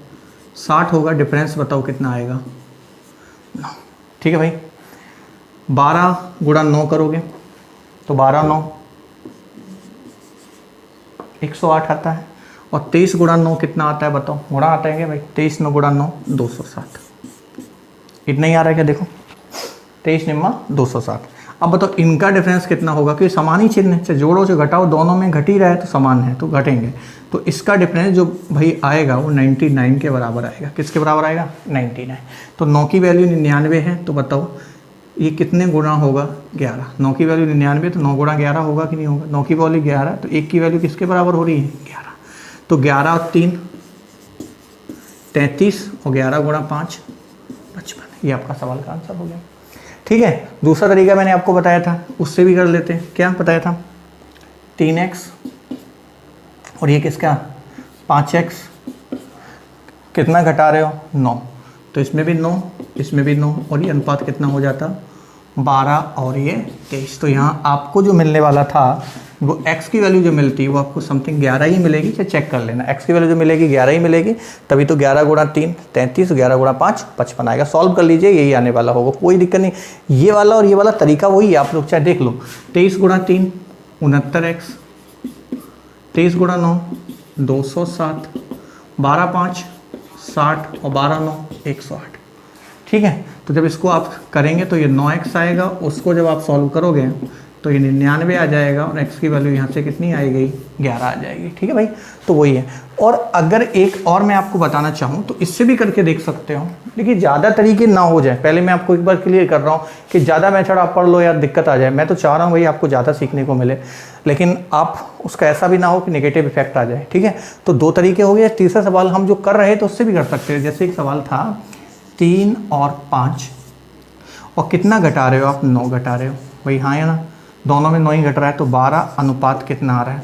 [SPEAKER 1] 60 होगा। डिफरेंस बताओ कितना आएगा, 9। ठीक है भाई, 12 गुणा 9 करोगे तो 12 9 108 आता है, और 23 गुणा 9 कितना आता है बताओ, गुणा आता है क्या भाई, 23 9 गुणा 9 260। इतना ही आ रहा है क्या, देखो 23 9 260। अब बताओ इनका डिफरेंस कितना होगा, क्योंकि समान ही चिन्ह है, चाहे जोड़ो चाहे घटाओ, दोनों में घट ही रहा है तो समान है तो घटेंगे। तो इसका डिफरेंस जो भाई आएगा वो 99 के बराबर आएगा। किसके बराबर आएगा, 99। तो 9 की वैल्यू 99 है, तो बताओ ये कितने गुणा होगा, 11। 9 की वैल्यू 99, तो 9 गुणा 11 होगा कि नहीं होगा। 9 की वैल्यू 11, तो 1 की वैल्यू किसके बराबर हो रही है, 11। तो 11 और 3 33, और 11 गुणा 5 55। ये आपका सवाल का आंसर हो गया। ठीक है, दूसरा तरीका मैंने आपको बताया था, उससे भी कर लेते हैं। क्या बताया था, 3x और ये किसका 5x, कितना घटा रहे हो, 9। तो इसमें भी 9, इसमें भी 9, और ये अनुपात कितना हो जाता, 12 और ये 23। तो यहाँ आपको जो मिलने वाला था वो x की वैल्यू जो मिलती है वो आपको समथिंग 11 ही मिलेगी। चाहे चेक कर लेना, x की वैल्यू जो मिलेगी 11 ही मिलेगी, तभी तो 11 गुणा 3 33, 11 गुणा 5 55 आएगा। सॉल्व कर लीजिए, यही आने वाला होगा, कोई दिक्कत नहीं। ये वाला और ये वाला तरीका वही है, आप लोग चाहे देख लो। 23 गुणा 3 69x, 23 गुणा 9 207, 12×5 60, और 12×9 108। ठीक है, तो जब इसको आप करेंगे तो ये 9x आएगा, उसको जब आप सॉल्व करोगे तो ये 99 आ जाएगा, और x की वैल्यू यहाँ से कितनी आएगी, 11 आ जाएगी। ठीक है भाई, तो वही है। और अगर एक और मैं आपको बताना चाहूँ तो इससे भी करके देख सकते हो, लेकिन ज़्यादा तरीके ना हो जाए। पहले मैं आपको एक बार क्लियर कर रहा हूँ कि ज़्यादा मेथड आप पढ़ लो यार, दिक्कत आ जाए। मैं तो चाह रहा हूँ भाई आपको ज़्यादा सीखने को मिले, लेकिन आप उसका ऐसा भी ना हो कि नेगेटिव इफेक्ट आ जाए। ठीक है, तो 2 तरीके हो गए। तीसरा सवाल हम जो कर रहे थे उससे भी कर सकते हैं। जैसे एक सवाल था 3 और 5, और कितना घटा रहे हो आप, 9 घटा रहे हो भाई, हाँ या ना, दोनों में 9 ही घट रहा है। तो 12 अनुपात कितना आ रहा है,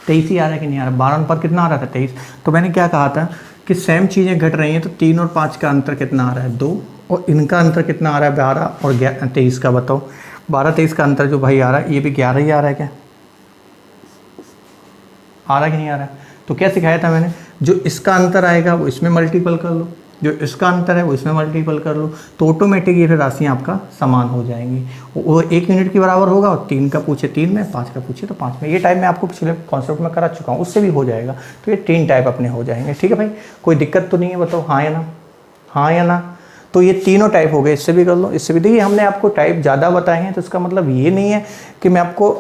[SPEAKER 1] 23 ही आ रहा है कि नहीं आ रहा। 12 अनुपात कितना आ रहा था, 23। तो मैंने क्या कहा था कि सेम चीज़ें घट रही हैं, तो 3 और 5 का अंतर कितना आ रहा है, 2, और इनका अंतर कितना आ रहा है, 12 और 23 का। बताओ 12-23 का अंतर जो भाई आ रहा है, ये भी 11 ही आ रहा है क्या, आ रहा है कि नहीं आ रहा है। तो क्या सिखाया था मैंने, जो इसका अंतर आएगा वो इसमें मल्टीपल कर लो, जो इसका अंतर है वो इसमें मल्टीपल कर लो, तो ऑटोमेटिक ये फिर राशियाँ आपका समान हो जाएंगी। वो 1 यूनिट के बराबर होगा, और 3 का पूछे 3 में, 5 का पूछे तो 5 में। ये टाइप मैं आपको पिछले कॉन्सेप्ट में करा चुका हूँ, उससे भी हो जाएगा। तो ये 3 टाइप अपने हो जाएंगे। ठीक है भाई, कोई दिक्कत तो नहीं है, बताओ हाँ या ना, हाँ या ना। तो ये तीनों टाइप हो गए, इससे भी कर लो, इससे भी। देखिए हमने आपको टाइप ज़्यादा बताए हैं, तो इसका मतलब ये नहीं है कि मैं आपको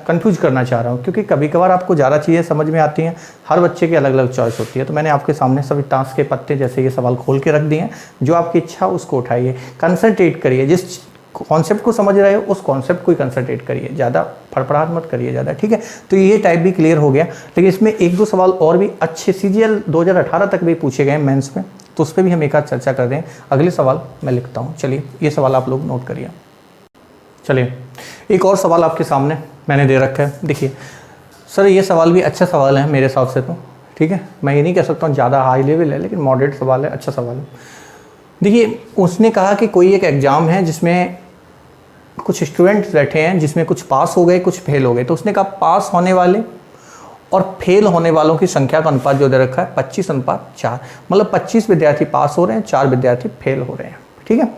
[SPEAKER 1] कंफ्यूज करना चाह रहा हूँ, क्योंकि कभी कभार आपको ज़्यादा चीज़ें समझ में आती हैं। हर बच्चे की अलग अलग चॉइस होती है। तो मैंने आपके सामने सभी टास्क के पत्ते जैसे ये सवाल खोल के रख दिए हैं। जो आपकी इच्छा उसको उठाइए, कंसंट्रेट करिए, जिस कॉन्सेप्ट को समझ रहे हो उस कॉन्सेप्ट को ही कंसंट्रेट करिए, ज़्यादा फड़फड़ाहट मत करिए ज़्यादा। ठीक है, तो ये टाइप भी क्लियर हो गया। लेकिन इसमें 1-2 सवाल और भी अच्छे CGL 2018 तक भी पूछे गए मेंस में, तो उस पर भी हम एक आध चर्चा कर रहे हैं। अगले सवाल मैं लिखता हूँ। चलिए ये सवाल आप लोग नोट करिए। चलिए एक और सवाल आपके सामने मैंने दे रखा है। देखिए सर ये सवाल भी अच्छा सवाल है मेरे हिसाब से तो, ठीक है, मैं ये नहीं कह सकता हूँ ज़्यादा हाई लेवल है, लेकिन मॉडरेट सवाल है, अच्छा सवाल है। देखिए उसने कहा कि कोई एक एग्ज़ाम है जिसमें कुछ स्टूडेंट्स बैठे हैं, जिसमें कुछ पास हो गए कुछ फेल हो गए। तो उसने कहा पास होने वाले और फेल होने वालों की संख्या का अनुपात जो दे रखा है 25:4, मतलब 25 विद्यार्थी पास हो रहे हैं, 4 विद्यार्थी फेल हो रहे हैं। ठीक है,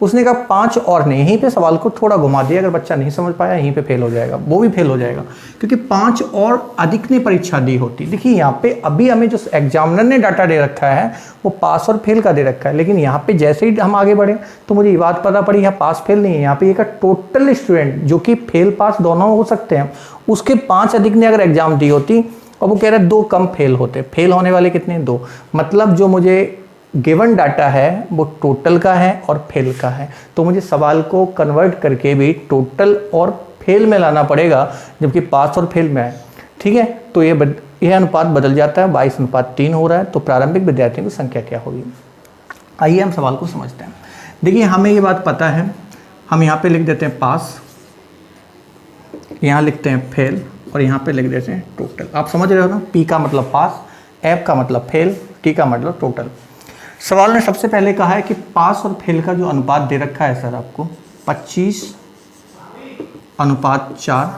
[SPEAKER 1] उसने कहा 5 और ने, यहीं पे सवाल को थोड़ा घुमा दिया, अगर बच्चा नहीं समझ पाया यहीं पे फेल हो जाएगा, वो भी फेल हो जाएगा, क्योंकि 5 और अधिक ने परीक्षा दी होती। देखिए यहाँ पे अभी हमें जो एग्जामिनर ने डाटा दे रखा है वो पास और फेल का दे रखा है, लेकिन यहाँ पे जैसे ही हम आगे बढ़े तो मुझे ये बात पता पड़ी यहाँ पास फेल नहीं है, यहाँ पे एक टोटल स्टूडेंट जो कि फेल पास दोनों हो सकते हैं, उसके 5 अधिक ने अगर एग्जाम दी होती, और वो कह रहे हैं 2 कम फेल होते। फेल होने वाले कितने? 2। मतलब जो मुझे गिवन डाटा है वो टोटल का है और फेल का है, तो मुझे सवाल को कन्वर्ट करके भी टोटल और फेल में लाना पड़ेगा, जबकि पास और फेल में है। ठीक है, तो ये अनुपात बदल जाता है, 22:3 हो रहा है। तो प्रारंभिक विद्यार्थियों की संख्या क्या होगी? आइए हम सवाल को समझते हैं। देखिए हमें ये बात पता है, हम यहाँ पे लिख देते हैं पास, यहाँ लिखते हैं फेल, और यहाँ पे लिख देते हैं टोटल। आप समझ रहे हो ना, पी का मतलब पास, एफ का मतलब फेल, टी का मतलब टोटल। सवाल ने सबसे पहले कहा है कि पास और फेल का जो अनुपात दे रखा है सर आपको 25:4।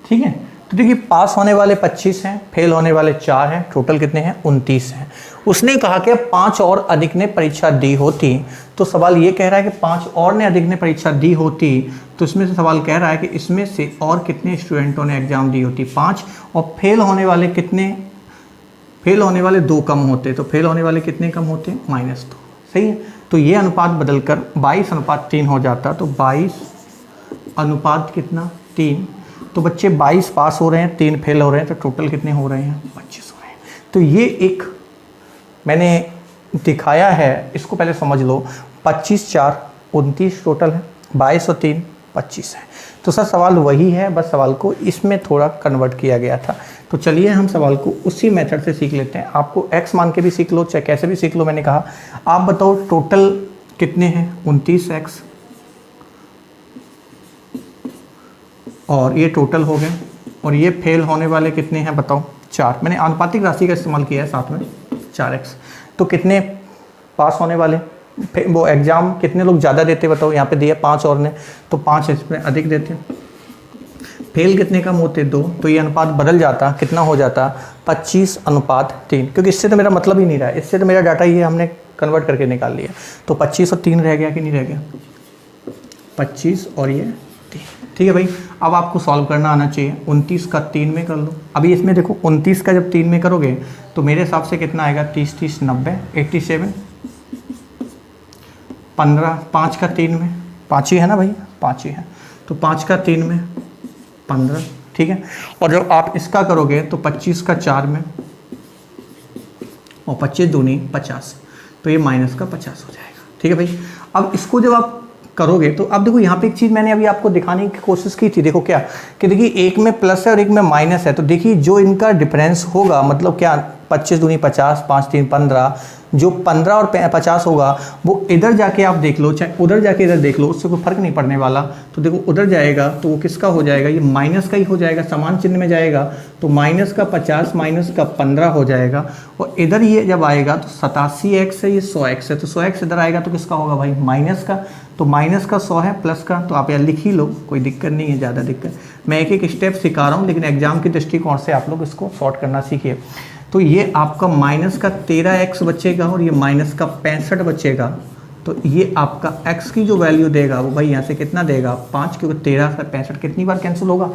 [SPEAKER 1] ठीक है, तो देखिए पास होने वाले 25 हैं, फेल होने वाले 4 हैं, टोटल कितने हैं? 29 हैं। उसने कहा कि 5 और अधिक ने परीक्षा दी होती, तो सवाल ये कह रहा है कि 5 और ने अधिक ने परीक्षा दी होती, तो इसमें से सवाल कह रहा है कि इसमें से और कितने स्टूडेंटों ने एग्जाम दी होती? 5। और फेल होने वाले कितने? फेल होने वाले 2 कम होते, तो फेल होने वाले कितने कम होते? -2। सही है, तो ये अनुपात बदलकर 22:3 हो जाता। तो 22 कितना? 3। तो बच्चे 22 पास हो रहे हैं, 3 फेल हो रहे हैं, तो टोटल कितने हो रहे हैं? 25 हो रहे हैं। तो ये एक मैंने दिखाया है, इसको पहले समझ लो। 25 4 29 टोटल है, 22 और 3 25 है। तो सर सवाल वही है, बस सवाल को इसमें थोड़ा कन्वर्ट किया गया था। तो चलिए हम सवाल को उसी मेथड से सीख लेते हैं। आपको x मान के भी सीख लो, चाहे कैसे भी सीख लो। मैंने कहा आप बताओ टोटल कितने हैं? 29x, और ये टोटल हो गए, और ये फेल होने वाले कितने हैं बताओ? 4। मैंने आनुपातिक राशि का इस्तेमाल किया है साथ में, 4x। तो कितने पास होने वाले? वो एग्ज़ाम कितने लोग ज़्यादा देते बताओ? यहाँ पे दिया 5 और ने, तो 5 इसमें अधिक देते। फेल कितने कम होते? 2। तो ये अनुपात बदल जाता, कितना हो जाता? 25:3, क्योंकि इससे तो मेरा मतलब ही नहीं रहा है, इससे तो मेरा डाटा ये हमने कन्वर्ट करके निकाल लिया। तो 25 और 3 रह गया कि नहीं रह गया? 25 और ये 3। ठीक है भाई, अब आपको सॉल्व करना आना चाहिए। 29 का 3 में कर लो। अभी इसमें देखो 29 का जब 3 में करोगे तो मेरे हिसाब से कितना आएगा? 30 30 90 87। 15, 5 का 3 में, 5 ही है ना भाई? 5 ही है, तो 5 का 3 में 15। ठीक है, और जब आप इसका करोगे तो 25 का 4 में, और 25 दूनी 50, तो ये माइनस का 50 हो जाएगा। ठीक है भाई, अब इसको जब आप करोगे तो अब देखो यहाँ पे एक चीज़ मैंने अभी आपको दिखाने की कोशिश की थी। देखो क्या कि देखिए एक में प्लस है और एक में माइनस है, तो देखिए जो इनका डिफरेंस होगा, मतलब क्या 25 दूनी 50, 5 3 15, जो 15 और 50 होगा वो इधर जाके आप देख लो, चाहे उधर जाके इधर देख लो, उससे कोई फर्क नहीं पड़ने वाला। तो देखो उधर जाएगा तो वो किसका हो जाएगा? ये माइनस का ही हो जाएगा, समान चिन्ह में जाएगा, तो माइनस का 50 माइनस का 15 हो जाएगा। और इधर ये जब आएगा तो 87x है, ये 100x है, तो 100x इधर आएगा तो किसका होगा भाई? माइनस का। तो माइनस का 100 है, प्लस का, तो आप यार लिख ही लो, कोई दिक्कत नहीं है, ज़्यादा दिक्कत। मैं एक एक स्टेप सिखा रहा हूँ, लेकिन एग्जाम के दृष्टिकोण से आप लोग इसको सॉर्ट करना सीखिए। तो ये आपका माइनस का 13x बचेगा और ये माइनस का 65 बचेगा। तो ये आपका x की जो वैल्यू देगा वो भाई यहाँ से कितना देगा? 5, क्योंकि 13 से 65 कितनी बार कैंसिल होगा?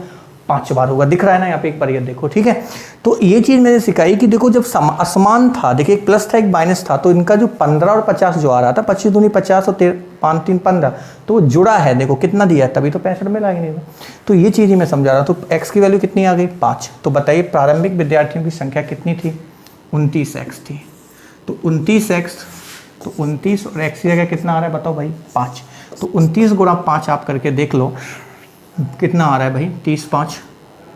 [SPEAKER 1] 5 बार होगा। दिख रहा है ना यहाँ पे एक परियत, देखो। ठीक है, तो ये चीज़ मैंने सिखाई कि देखो जब असमान था, देखिए एक प्लस था एक माइनस था, तो इनका जो 15 और 50 जो आ रहा था, 25 दूनी 50 और 5 3 15, तो वो जुड़ा है। देखो कितना दिया, तभी तो 65 में लाएंगे। तो ये चीज़ ही मैं समझा रहा। तो x की वैल्यू कितनी आ गई? 5। तो बताइए प्रारंभिक विद्यार्थियों की संख्या कितनी थी? 29x थी। तो 29x, तो 29 और x की जगह कितना आ रहा है बताओ भाई? 5। तो 29 गुणा 5 आप करके देख लो कितना आ रहा है भाई? 30 5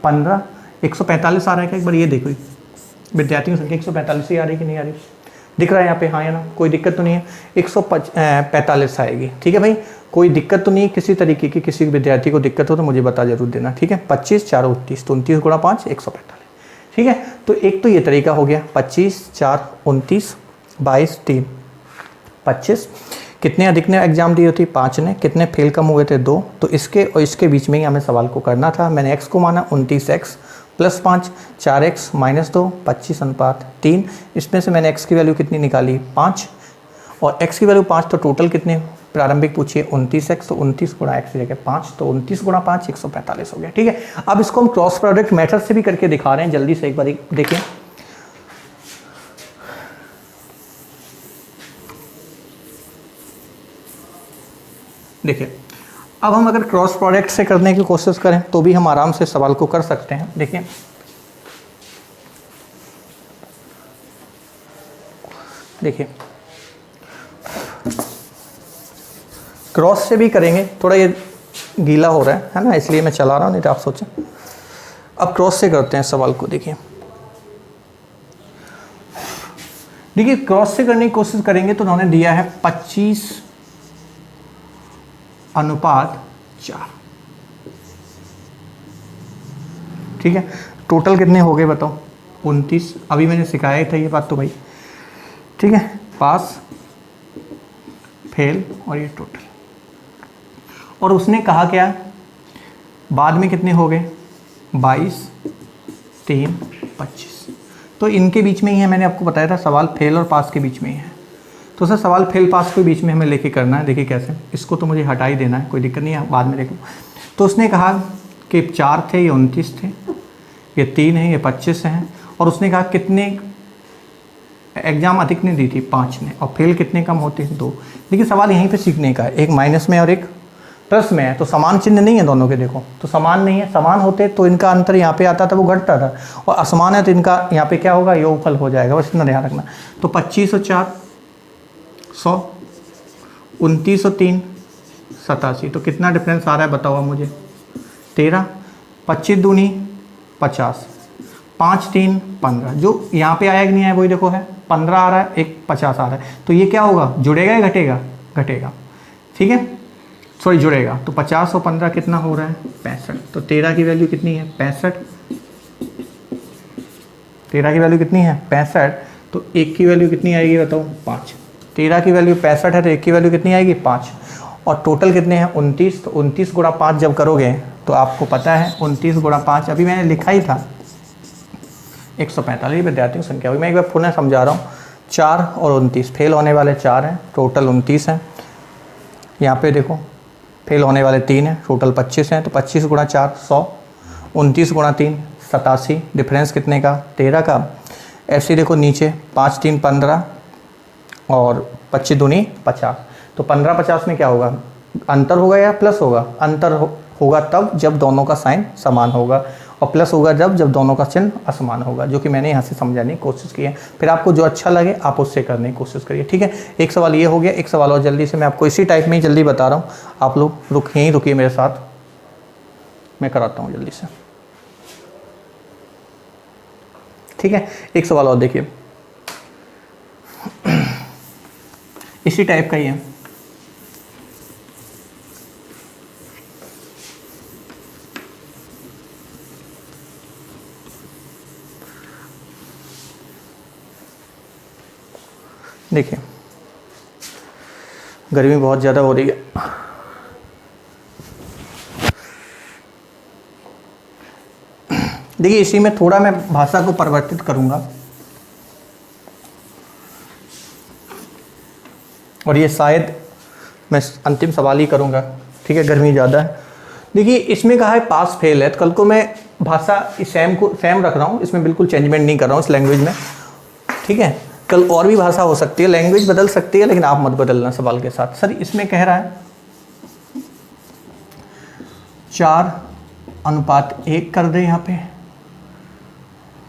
[SPEAKER 1] 15, 145 आ रहा है क्या? एक बार ये देखो, विद्यार्थियों की संख्या 145 ही आ रही कि नहीं आ रही? दिख रहा है यहाँ पे? हाँ या ना? कोई दिक्कत तो नहीं है? 145 आएगी। ठीक है भाई, कोई दिक्कत तो नहीं है किसी तरीके की? किसी विद्यार्थी को दिक्कत हो तो मुझे बता जरूर देना। ठीक है, 25 4 29, तो 29 गुणा 5 145। ठीक है, तो एक तो ये तरीका हो गया 25, 4, 29, 22, 3, 25। कितने अधिक ने एग्जाम दी होती? 5 ने। कितने फेल कम हुए थे? 2। तो इसके और इसके बीच में ही हमें सवाल को करना था। मैंने x को माना 29x + 5, 4x - 2, 25:3। इसमें से मैंने x की वैल्यू कितनी निकाली? 5, और x की वैल्यू 5, तो टोटल कितने प्रारंभिक पूछिए? 29x, तो 29 × x की जगह 5, तो 29 × 5 145 हो गया। ठीक है, अब इसको हम क्रॉस प्रोडक्ट मेथड से भी करके दिखा रहे हैं, जल्दी से एक बार देखिए। देखिए, अब हम अगर क्रॉस प्रोडक्ट से करने की कोशिश करें तो भी हम आराम से सवाल को कर सकते हैं। देखिए, देखिए क्रॉस से भी करेंगे, थोड़ा ये गीला हो रहा है ना, इसलिए मैं चला रहा हूँ, नहीं तो आप सोचें। अब क्रॉस से करते हैं सवाल को। देखिए, देखिए क्रॉस से करने की कोशिश करेंगे तो उन्होंने दिया है 25:4। ठीक है, टोटल कितने हो गए बताओ? 29। अभी मैंने सिखाया ही था ये बात तो भाई। ठीक है, पास, फेल और ये टोटल। और उसने कहा क्या बाद में कितने हो गए? 22, 3, 25। तो इनके बीच में ही है, मैंने आपको बताया था सवाल फेल और पास के बीच में ही है। तो सर सवाल फेल पास के बीच में हमें लेके करना है। देखिए कैसे, इसको तो मुझे हटा ही देना है, कोई दिक्कत नहीं है, बाद में देख लो। तो उसने कहा कि 4 थे, ये 29 थे, ये 3 है, ये 25 हैं। और उसने कहा कितने एग्जाम अधिक ने दी थी? 5 ने। और फेल कितने कम होते हैं? 2। देखिए सवाल यहीं पे सीखने का है, एक माइनस में और एक प्लस में है, तो समान चिन्ह नहीं है दोनों के। देखो तो समान नहीं है, समान होते तो इनका अंतर यहाँ पे आता था, वो घटता था, और असमान है तो इनका यहाँ पे क्या होगा? योगफल हो जाएगा, बस इतना ध्यान रखना। तो 25 और 4 100, 29 और 3 87। तो कितना डिफरेंस आ रहा है बताओ मुझे? 13। 25 दूनी 50, 5 3 15। जो यहाँ पे आया कि नहीं आया वही देखो है, 15 आ रहा है, एक 50 आ रहा है। तो ये क्या होगा? जुड़ेगा या घटेगा? घटेगा। ठीक है, सॉरी जुड़ेगा। तो 50 और 15 कितना हो रहा है? 65। तो 13 की वैल्यू कितनी है? 65। 13 की वैल्यू कितनी है? 65। तो 1 की वैल्यू कितनी आएगी बताओ? 5। 13 की वैल्यू 65 है तो 1 की वैल्यू कितनी आएगी? 5। और टोटल कितने हैं? 29। तो 29 × 5 जब करोगे तो आपको पता है 29 × 5, अभी मैंने लिखा ही था 145 विद्यार्थियों की संख्या। अभी मैं एक बार पुनः समझा रहा हूँ। 4 और 29, फेल होने वाले 4 हैं, टोटल 29 हैं। यहाँ पे देखो फेल होने वाले 3 हैं, टोटल 25 हैं। तो 25 × 4 100, 29 × 3 87। डिफरेंस कितने का? 13 का। ऐसे देखो नीचे 5 3 15 और 25 दूनी 50। तो 15 50 में क्या होगा? अंतर होगा या प्लस होगा? अंतर होगा तब जब दोनों का साइन समान होगा, और प्लस होगा जब दोनों का चिन्ह असमान होगा, जो कि मैंने यहाँ से समझाने की कोशिश की है। फिर आपको जो अच्छा लगे आप उससे करने की कोशिश करिए। ठीक है, एक सवाल ये हो गया, एक सवाल और जल्दी से मैं आपको इसी टाइप में ही जल्दी बता रहा हूँ। आप लोग यहीं रुकिए मेरे साथ, मैं कराता हूँ जल्दी से। ठीक है, एक सवाल और देखिए, इसी टाइप का ही है। देखिए गर्मी बहुत ज़्यादा हो रही है। देखिए इसी में थोड़ा मैं भाषा को परिवर्तित करूंगा, और ये शायद मैं अंतिम सवाल ही करूंगा। ठीक है, गर्मी ज़्यादा है। देखिए इसमें कहा है पास फेल है, तो कल को मैं भाषा सेम रख रहा हूँ, इसमें बिल्कुल चेंजमेंट नहीं कर रहा हूँ इस लैंग्वेज में। ठीक है, कल और भी भाषा हो सकती है, लैंग्वेज बदल सकती है, लेकिन आप मत बदलना सवाल के साथ। सर इसमें कह रहा है 4:1 कर दें यहाँ पे।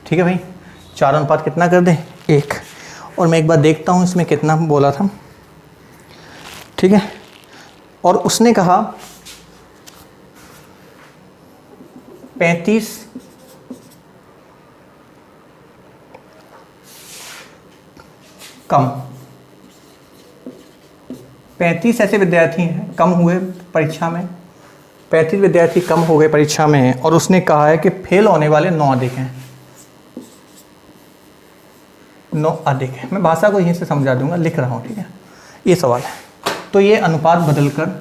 [SPEAKER 1] ठीक है भाई, 4 कितना कर दें? 1। और मैं एक बार देखता हूँ इसमें कितना बोला था। ठीक है, और उसने कहा 35 कम, 35 ऐसे विद्यार्थी हैं कम हुए परीक्षा में, 35 विद्यार्थी कम हो गए परीक्षा में, और उसने कहा है कि फेल होने वाले 9 अधिक हैं। 9 अधिक है। मैं भाषा को यहीं से समझा दूंगा, लिख रहा हूँ, ठीक है। ये सवाल है, तो ये अनुपात बदलकर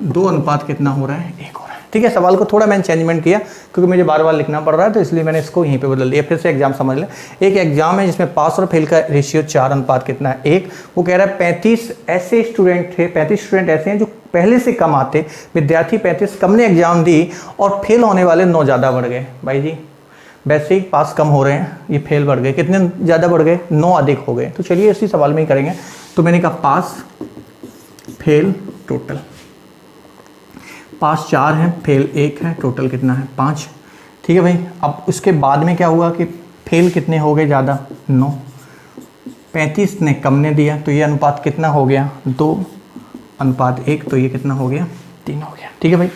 [SPEAKER 1] 2 अनुपात कितना हो रहा है, 1 हो रहा है, ठीक है। सवाल को थोड़ा मैंने चेंजमेंट किया क्योंकि मुझे बार बार लिखना पड़ रहा है, तो इसलिए मैंने इसको यहीं पे बदल दिया। फिर से एग्जाम समझ लें। एक एग्जाम है जिसमें पास और फेल का रेशियो 4 अनुपात कितना है, 1। वो कह रहा है 35 ऐसे स्टूडेंट थे, 35 स्टूडेंट ऐसे हैं जो पहले से कम आते, विद्यार्थी 35 कम ने एग्जाम दी और फेल होने वाले 9 ज़्यादा बढ़ गए। भाई जी वैसे ही पास कम हो रहे हैं, ये फेल बढ़ गए, कितने ज़्यादा बढ़ गए, 9 अधिक हो गए। तो चलिए इसी सवाल में ही करेंगे। तो मैंने कहा पास फेल टोटल, पास 4 है, फेल 1 है, टोटल कितना है 5, ठीक है भाई। अब उसके बाद में क्या हुआ कि फेल कितने हो गए ज़्यादा, 9, 35 ने कम ने दिया, तो ये अनुपात कितना हो गया, 2 अनुपात 1, तो ये कितना हो गया, 3 हो गया, ठीक है भाई।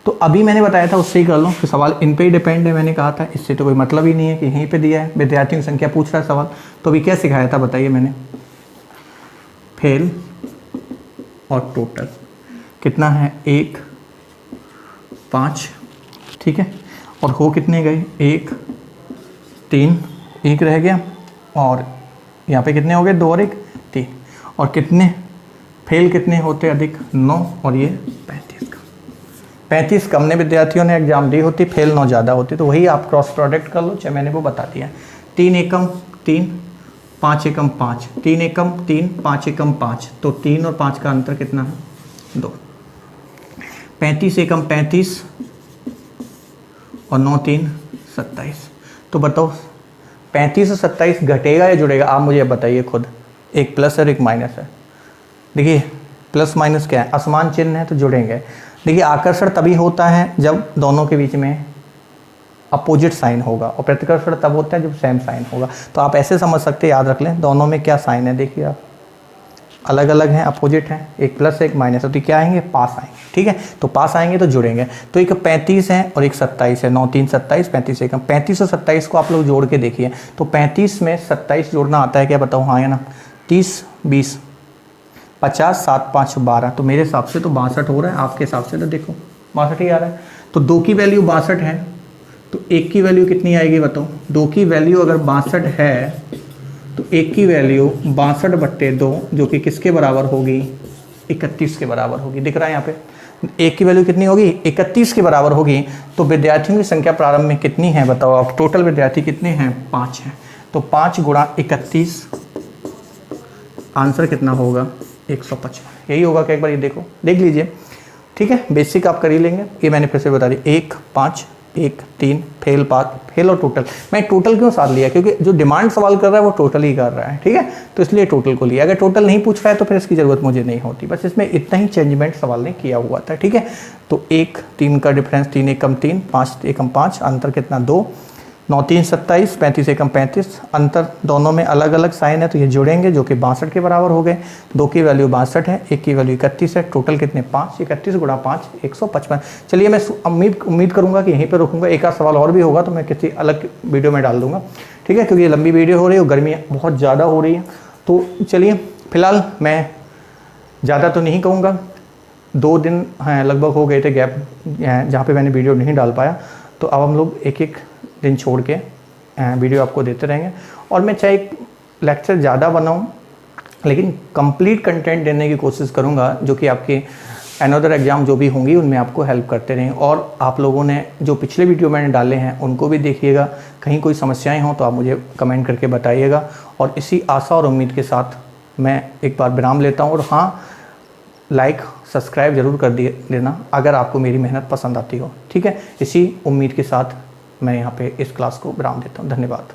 [SPEAKER 1] तो अभी मैंने बताया था उससे ही कर लो कि सवाल इन पे ही डिपेंड है, मैंने कहा था इससे तो कोई मतलब ही नहीं है कि यहीं पे दिया है, विद्यार्थियों की संख्या पूछ रहा है सवाल। तो अभी क्या सिखाया था बताइए मैंने, फेल और टोटल कितना है, 1 5, ठीक है। और हो कितने गए, 1 3, 1 रह गया, और यहाँ पे कितने हो गए, 2 और 1 3, और कितने फेल कितने होते अधिक, 9, और ये 35 का, 35 कम ने विद्यार्थियों ने एग्जाम दी होती, फेल 9 ज़्यादा होती। तो वही आप क्रॉस प्रोडक्ट कर लो, चाहे मैंने वो बता दिया। 3 एकम 3, 5 एकम 5, 3 एकम 3, 5 एकम 5, तो 3 और 5 का अंतर कितना है, 2। 35 एकम 35 और 9 3 27। तो बताओ 35 और 27 घटेगा या जुड़ेगा, आप मुझे बताइए खुद। एक प्लस और एक माइनस है, देखिए प्लस माइनस क्या है, असमान चिन्ह है तो जुड़ेंगे। देखिए आकर्षण तभी होता है जब दोनों के बीच में अपोजिट साइन होगा, और प्रतिकर्षण तब होता है जब सेम साइन होगा। तो आप ऐसे समझ सकते हैं, याद रख लें, दोनों में क्या साइन है, देखिए आप अलग अलग हैं, अपोजिट हैं, एक प्लस एक माइनस है, तो क्या आएंगे, पास आएंगे, ठीक है। तो पास आएंगे तो जुड़ेंगे। तो एक 35 है और एक 27 है, 9 3 27, 35 एकम 35 और 27 को आप लोग जोड़ के देखिए। तो 35 में 27 जोड़ना आता है क्या, बताओ, हाँ या ना। 30 20 50 7 5 12, तो मेरे हिसाब से तो 62 हो रहा है, आपके हिसाब से तो देखो 62 ही आ रहा है। तो 2 की वैल्यू 62 है, तो 1 की वैल्यू कितनी आएगी बताओ। 2 की वैल्यू अगर 62 है तो 1 की वैल्यू 62/2, जो कि किसके बराबर होगी, 31 के बराबर होगी। दिख रहा है यहाँ पे 1 की वैल्यू कितनी होगी, 31 के बराबर होगी। तो विद्यार्थियों की संख्या प्रारंभ में कितनी है बताओ आप, टोटल विद्यार्थी कितने हैं, 5 हैं। तो 5 गुणा 31, आंसर कितना होगा, 155। यही होगा क्या, एक बार ये देखो, देख लीजिए, ठीक है। बेसिक आप कर ही लेंगे, ये मैंने फिर से बता दी। 1 5 1 3, फेल 5, फेल और टोटल। मैं टोटल क्यों साथ लिया, क्योंकि जो डिमांड सवाल कर रहा है वो टोटल ही कर रहा है, ठीक है। तो इसलिए टोटल को लिया। अगर टोटल नहीं पूछ रहा है तो फिर इसकी ज़रूरत मुझे नहीं होती, बस इसमें इतना ही चेंजमेंट सवाल ने किया हुआ था, ठीक है। तो 1 3 का डिफरेंस, 3 एकम 3, 5 एकम 5, अंतर कितना 2, 9 3 27, 35 एकम 35, अंतर दोनों में अलग अलग साइन है, तो ये जुड़ेंगे, जो कि 62 के बराबर हो गए। 2 की वैल्यू 62 है, 1 की वैल्यू 31 है, टोटल कितने 5, 31 गुणा 5 155। चलिए मैं उम्मीद करूंगा कि यहीं पर रुकूंगा, एक आध सवाल और भी होगा तो मैं किसी अलग वीडियो में डाल दूंगा, ठीक है, क्योंकि ये लंबी वीडियो हो रही है और गर्मी बहुत ज़्यादा हो रही है। तो चलिए फिलहाल मैं ज़्यादा तो नहीं कहूँगा, 2 दिन हैं लगभग हो गए थे गैप जहाँ पे मैंने वीडियो नहीं डाल पाया, तो अब हम लोग एक एक दिन छोड़ के वीडियो आपको देते रहेंगे। और मैं चाहे एक लेक्चर ज़्यादा बनाऊं, लेकिन कंप्लीट कंटेंट देने की कोशिश करूंगा, जो कि आपके अनदर एग्ज़ाम जो भी होंगी उनमें आपको हेल्प करते रहें। और आप लोगों ने जो पिछले वीडियो मैंने डाले हैं उनको भी देखिएगा, कहीं कोई समस्याएं हों तो आप मुझे कमेंट करके बताइएगा। और इसी आशा और उम्मीद के साथ मैं एक बार विराम लेता हूँ। और हाँ, लाइक सब्सक्राइब ज़रूर कर देना अगर आपको मेरी मेहनत पसंद आती हो, ठीक है। इसी उम्मीद के साथ मैं यहाँ पे इस क्लास को विराम देता हूँ। धन्यवाद।